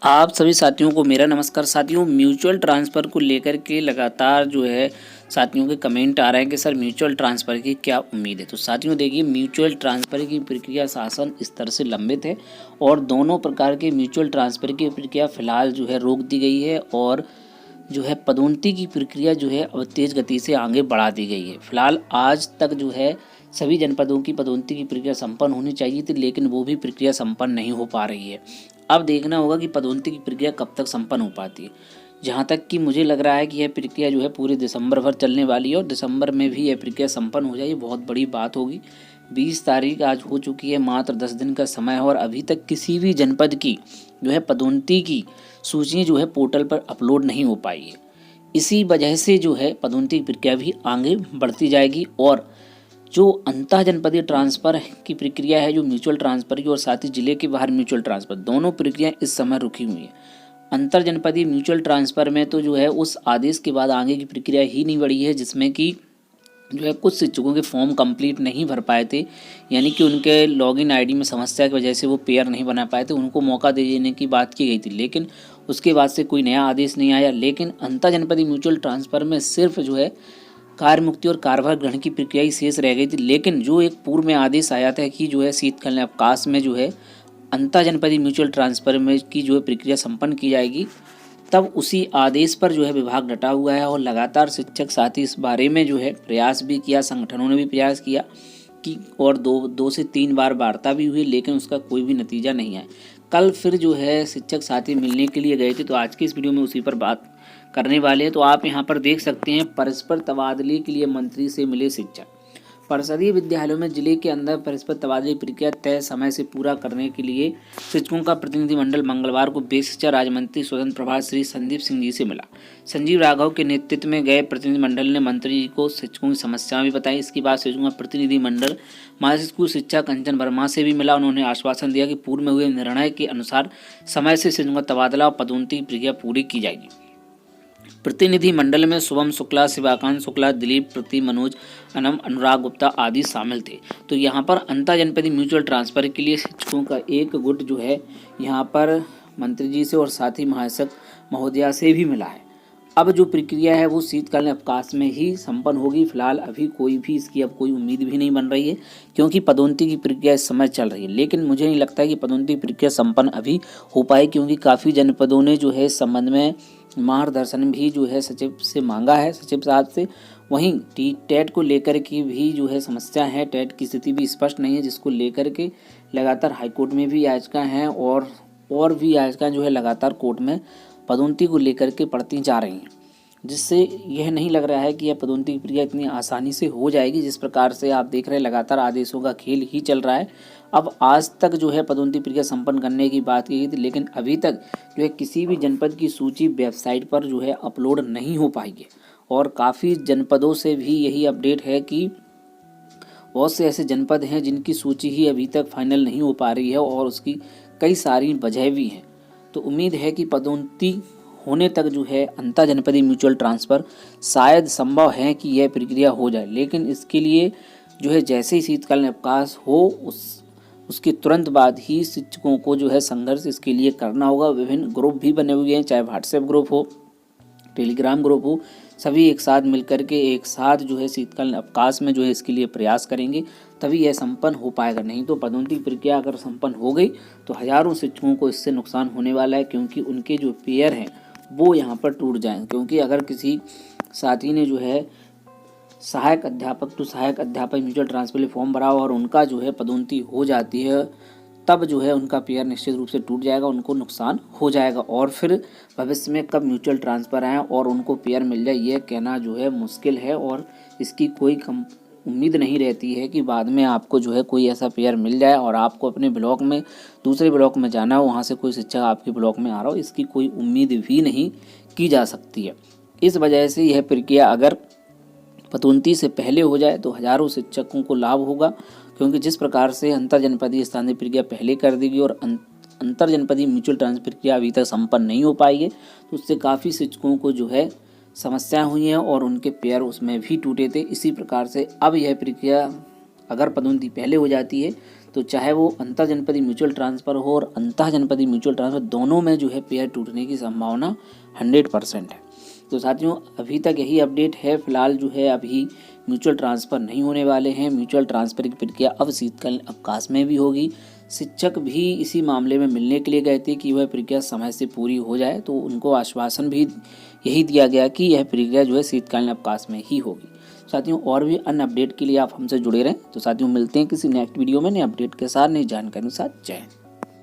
आप सभी साथियों को मेरा नमस्कार। साथियों, म्यूचुअल ट्रांसफ़र को लेकर के लगातार जो है साथियों के कमेंट आ रहे हैं कि सर म्यूचुअल ट्रांसफ़र की क्या उम्मीद है। तो साथियों देखिए, म्यूचुअल ट्रांसफ़र की प्रक्रिया शासन स्तर से लंबित है और दोनों प्रकार के म्यूचुअल ट्रांसफ़र की प्रक्रिया फ़िलहाल जो है रोक दी गई है और जो है पदोन्नति की प्रक्रिया जो है अब तेज़ गति से आगे बढ़ा दी गई है। फ़िलहाल आज तक जो है सभी जनपदों की पदोन्नति की प्रक्रिया संपन्न होनी चाहिए थी, लेकिन वो भी प्रक्रिया संपन्न नहीं हो पा रही है। अब देखना होगा कि पदोन्नति की प्रक्रिया कब तक संपन्न हो पाती है। जहाँ तक कि मुझे लग रहा है कि यह प्रक्रिया जो है पूरे दिसंबर भर चलने वाली है और दिसंबर में भी यह प्रक्रिया संपन्न हो जाए, बहुत बड़ी बात होगी। 20 तारीख आज हो चुकी है, मात्र 10 दिन का समय है और अभी तक किसी भी जनपद की जो है पदोन्नति की सूची जो है पोर्टल पर अपलोड नहीं हो पाई है। इसी वजह से जो है पदोन्नति की प्रक्रिया भी आगे बढ़ती जाएगी और जो अंतः जनपदीय ट्रांसफ़र की प्रक्रिया है, जो म्यूचुअल ट्रांसफ़र की और साथ ही जिले के बाहर म्यूचुअल ट्रांसफ़र, दोनों प्रक्रिया इस समय रुकी हुई है। अंतर जनपदीय म्यूचुअल ट्रांसफ़र में तो जो है उस आदेश के बाद आगे की प्रक्रिया ही नहीं बढ़ी है, जिसमें कि जो है कुछ शिक्षकों के फॉर्म कंप्लीट नहीं भर पाए थे, यानी कि उनके लॉगिन आईडी में समस्या की वजह से वो पेयर नहीं बना पाए थे। उनको मौका दे देने की बात की गई थी, लेकिन उसके बाद से कोई नया आदेश नहीं आया। लेकिन अंतर जनपदीय म्यूचुअल ट्रांसफ़र में सिर्फ जो है कार्य मुक्ति और कार्यभार ग्रहण की प्रक्रिया ही शेष रह गई थी। लेकिन जो एक पूर्व में आदेश आया था कि जो है शीतकालीन अवकाश में जो है अंतर जनपदीय म्यूचुअल ट्रांसफ़र में की जो है प्रक्रिया संपन्न की जाएगी, तब उसी आदेश पर जो है विभाग डटा हुआ है और लगातार शिक्षक साथी इस बारे में जो है प्रयास भी किया, संगठनों ने भी प्रयास किया कि और दो से तीन बार वार्ता भी हुई, लेकिन उसका कोई भी नतीजा नहीं आया। कल फिर जो है शिक्षक साथी मिलने के लिए गए थे, तो आज की इस वीडियो में उसी पर बात करने वाले हैं। तो आप यहाँ पर देख सकते हैं, परस्पर तबादले के लिए मंत्री से मिले शिक्षक। परिषदीय विद्यालयों में जिले के अंदर परस्पर तबादले प्रक्रिया तय समय से पूरा करने के लिए शिक्षकों का प्रतिनिधिमंडल मंगलवार को बेसिक शिक्षा राज्य मंत्री स्वतंत्र प्रभार श्री संदीप सिंह जी से मिला। संजीव राघव के नेतृत्व में गए प्रतिनिधिमंडल ने मंत्री जी को शिक्षकों की समस्याएं भी बताई। इसके बाद शिक्षकों का प्रतिनिधिमंडल महाराज स्कूल शिक्षा कंचन वर्मा से भी मिला। उन्होंने आश्वासन दिया कि पूर्व में हुए निर्णय के अनुसार समय से शिक्षकों का तबादला और पदोन्नति की प्रक्रिया पूरी की जाएगी। प्रतिनिधि मंडल में शुभम शुक्ला, शिवाकांत शुक्ला, दिलीप प्रति, मनोज अनम, अनुराग गुप्ता आदि शामिल थे। तो यहाँ पर अंतर जनपदीय म्यूचुअल ट्रांसफ़र के लिए शिक्षकों का एक गुट जो है यहाँ पर मंत्री जी से और साथ ही महाशक महोदया से भी मिला है। अब जो प्रक्रिया है वो शीतकालीन अवकाश में ही संपन्न होगी। फिलहाल अभी कोई भी इसकी अब कोई उम्मीद भी नहीं बन रही है, क्योंकि पदोन्नति की प्रक्रिया इस समय चल रही है। लेकिन मुझे नहीं लगता है कि पदोन्नति की प्रक्रिया संपन्न अभी हो पाए, क्योंकि काफ़ी जनपदों ने जो है इस संबंध में मार्गदर्शन भी जो है सचिव से मांगा है, सचिव साहब से। वहीं टेट को लेकर की भी जो है समस्या है, टेट की स्थिति भी स्पष्ट नहीं है, जिसको लेकर के लगातार हाईकोर्ट में भी याचिका हैं और भी याचिका जो है लगातार कोर्ट में पदोन्नति को लेकर के बढ़ती जा रही हैं, जिससे यह नहीं लग रहा है कि यह पदोन्नति की प्रक्रिया इतनी आसानी से हो जाएगी। जिस प्रकार से आप देख रहे हैं लगातार आदेशों का खेल ही चल रहा है। अब आज तक जो है पदोन्नति प्रक्रिया संपन्न करने की बात की गई थी, लेकिन अभी तक जो है किसी भी जनपद की सूची वेबसाइट पर जो है अपलोड नहीं हो पाई है और काफ़ी जनपदों से भी यही अपडेट है कि बहुत से ऐसे जनपद हैं जिनकी सूची ही अभी तक फाइनल नहीं हो पा रही है और उसकी कई सारी वजह भी हैं। तो उम्मीद है कि पदोन्नति होने तक जो है अंतर जनपदीय म्यूचुअल ट्रांसफ़र शायद संभव है कि यह प्रक्रिया हो जाए, लेकिन इसके लिए जो है जैसे ही शीतकालीन अवकाश हो उसके तुरंत बाद ही शिक्षकों को जो है संघर्ष इसके लिए करना होगा। विभिन्न ग्रुप भी बने हुए हैं, चाहे व्हाट्सएप ग्रुप हो, टेलीग्राम ग्रुप हो, सभी एक साथ मिलकर के एक साथ जो है शीतकालीन अवकाश में जो है इसके लिए प्रयास करेंगे, तभी यह संपन्न हो पाएगा। नहीं तो पदोन्नति प्रक्रिया अगर संपन्न हो गई तो हज़ारों शिक्षकों को इससे नुकसान होने वाला है, क्योंकि उनके जो पेयर हैं वो यहाँ पर टूट जाएंगे। क्योंकि अगर किसी साथी ने जो है सहायक अध्यापक टू सहायक अध्यापक म्यूचुअल ट्रांसफर फॉर्म भरा और उनका जो है पदोन्नति हो जाती है, तब जो है उनका पेयर निश्चित रूप से टूट जाएगा, उनको नुकसान हो जाएगा और फिर भविष्य में कब म्यूचुअल ट्रांसफ़र आए और उनको पेयर मिल जाए यह कहना जो है मुश्किल है और इसकी कोई उम्मीद नहीं रहती है कि बाद में आपको जो है कोई ऐसा पेयर मिल जाए और आपको अपने ब्लॉक में दूसरे ब्लॉक में जाना हो, वहाँ से कोई शिक्षक आपके ब्लॉक में आ रहा हो, इसकी कोई उम्मीद भी नहीं की जा सकती है। इस वजह से यह प्रक्रिया अगर पदोन्नति से पहले हो जाए तो हज़ारों शिक्षकों को लाभ होगा, क्योंकि जिस प्रकार से अंतर जनपदीय स्थानीय प्रक्रिया पहले कर दी गई और अंतर जनपदीय म्यूचुअल ट्रांसफर प्रक्रिया अभी तक संपन्न नहीं हो पाई है, तो उससे काफ़ी शिक्षकों को जो है समस्या हुई हैं और उनके पेयर उसमें भी टूटे थे। इसी प्रकार से अब यह प्रक्रिया अगर पदोन्नति पहले हो जाती है तो चाहे वो अंतर जनपदीय म्यूचुअल ट्रांसफ़र हो और अंतः जनपदीय म्यूचुअल ट्रांसफ़र, दोनों में जो है पेयर टूटने की संभावना 100% है। तो साथियों अभी तक यही अपडेट है। फिलहाल जो है अभी म्यूचुअल ट्रांसफ़र नहीं होने वाले हैं। म्यूचुअल ट्रांसफ़र की प्रक्रिया अब शीतकालीन अवकाश में भी होगी। शिक्षक भी इसी मामले में मिलने के लिए गए थे कि वह प्रक्रिया समय से पूरी हो जाए, तो उनको आश्वासन भी यही दिया गया कि यह प्रक्रिया जो है शीतकालीन अवकाश में ही होगी। साथियों और भी अन्य अपडेट के लिए आप हमसे जुड़े रहें। तो साथियों मिलते हैं किसी नेक्स्ट वीडियो में नए अपडेट के साथ, नई जानकारी के साथ। जय हिंद।